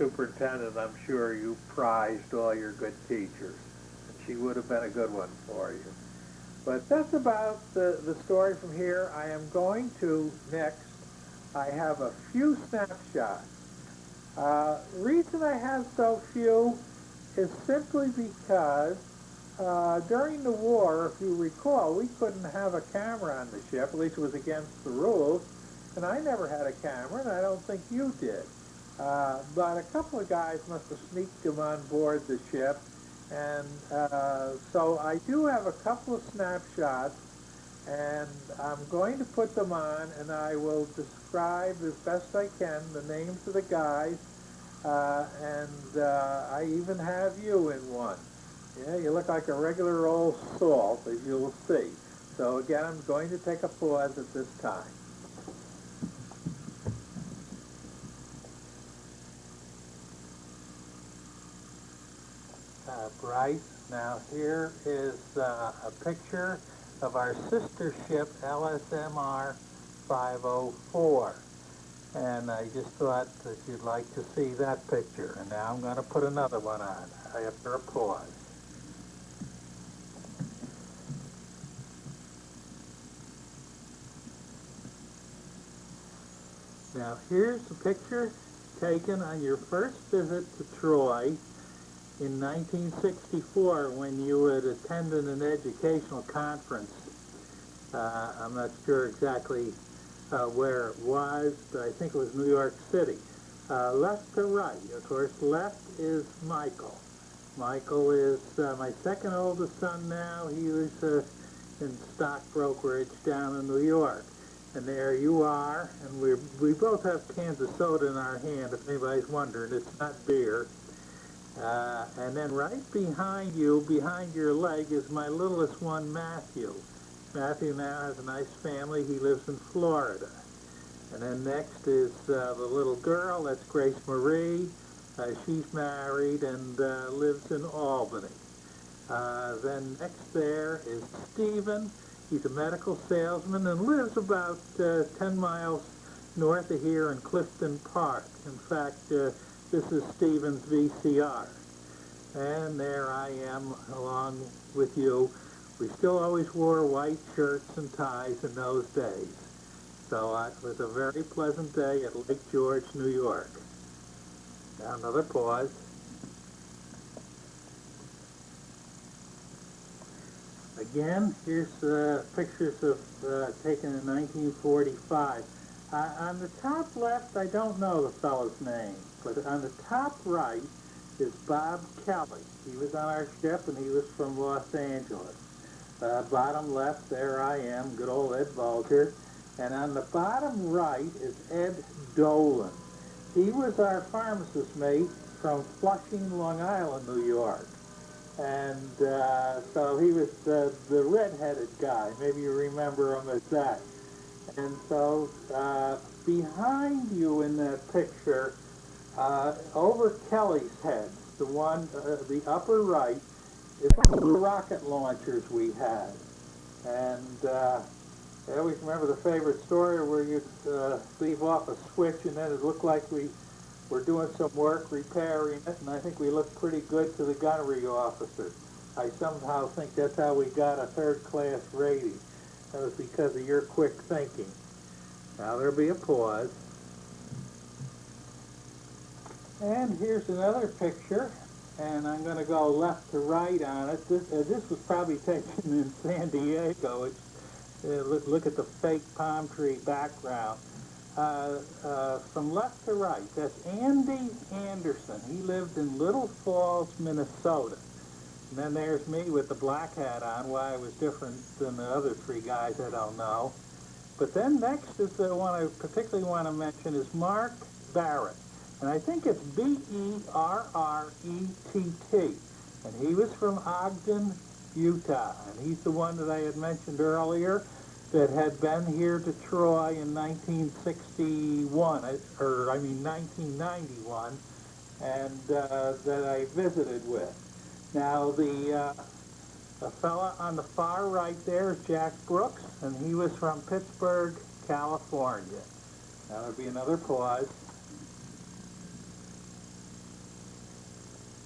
superintendent, I'm sure you prized all your good teachers. And she would have been a good one for you. But that's about the story from here. I am going to next, I have a few snapshots. Reason I have so few is simply because during the war, if you recall, we couldn't have a camera on the ship, at least it was against the rules, and I never had a camera, and I don't think you did. But a couple of guys must have sneaked them on board the ship, and so I do have a couple of snapshots, and I'm going to put them on, and I will describe as best I can the names of the guys, and I even have you in one. Yeah, you look like a regular old salt, as you'll see. So again, I'm going to take a pause at this time. Bryce, now here is a picture of our sister ship, LSMR 504. And I just thought that you'd like to see that picture. And now I'm going to put another one on after a pause. Now here's a picture taken on your first visit to Troy in 1964 when you had attended an educational conference. I'm not sure exactly where it was, but I think it was New York City. Left to right, of course, left is Michael. Michael is my second oldest son now. He was in stock brokerage down in New York. And there you are, and we both have cans of soda in our hand, if anybody's wondering. It's not beer. And then right behind you, behind your leg, is my littlest one, Matthew. Matthew now has a nice family. He lives in Florida. And then next is the little girl. That's Grace Marie. She's married and lives in Albany. Then next there is Stephen. He's a medical salesman and lives about 10 miles north of here in Clifton Park. In fact, this is Stephen's VCR. And there I am along with you. We still always wore white shirts and ties in those days. So it was a very pleasant day at Lake George, New York. Now another pause. Again, here's pictures of taken in 1945. On the top left, I don't know the fellow's name, but on the top right is Bob Kelly. He was on our ship, and he was from Los Angeles. Bottom left, there I am, good old Ed Bulger. And on the bottom right is Ed Dolan. He was our pharmacist mate from Flushing, Long Island, New York. And so he was the red-headed guy. Maybe you remember him as that. And so behind you in that picture, over Kelly's head, the one, the upper right, is the rocket launchers we had. And I always remember the favorite story where you'd leave off a switch and then it looked like we were doing some work repairing it, and I think we looked pretty good to the gunnery officer. I somehow think that's how we got a third-class rating. That was because of your quick thinking. Now there'll be a pause. And here's another picture, and I'm going to go left to right on it. This was probably taken in San Diego. It's, look at the fake palm tree background. From left to right, that's Andy Anderson. He lived in Little Falls, Minnesota. And then there's me with the black hat on. Why I was different than the other three guys, I don't know. But then next is the one I particularly want to mention is Mark Barrett. And I think it's Berrett. And he was from Ogden, Utah. And he's the one that I had mentioned earlier that had been here to Troy in 1961, or I mean 1991, and that I visited with. Now the fella on the far right there is Jack Brooks, and he was from Pittsburgh, California. Now there'll be another pause.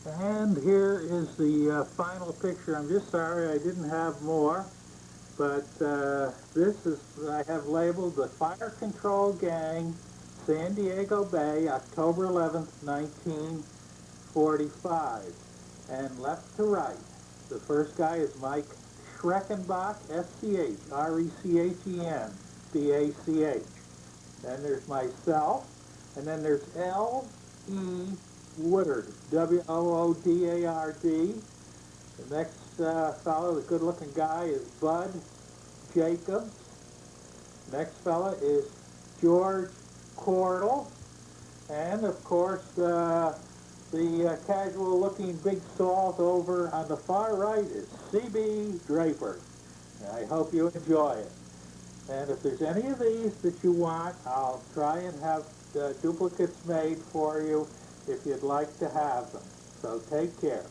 And here is the final picture. I'm just sorry I didn't have more, but this is, I have labeled the Fire Control Gang, San Diego Bay, October 11th, 1945. And left to right, the first guy is Mike Schreckenbach, S-C-H-R-E-C-H-E-N-B-A-C-H. Then there's myself, and then there's L.E. Woodard, W-O-O-D-A-R-D. The next fellow, the good-looking guy, is Bud Jacobs. Next fellow is George Cordell. And, of course, the casual-looking big salt over on the far right is C.B. Draper. I hope you enjoy it. And if there's any of these that you want, I'll try and have duplicates made for you if you'd like to have them. So take care.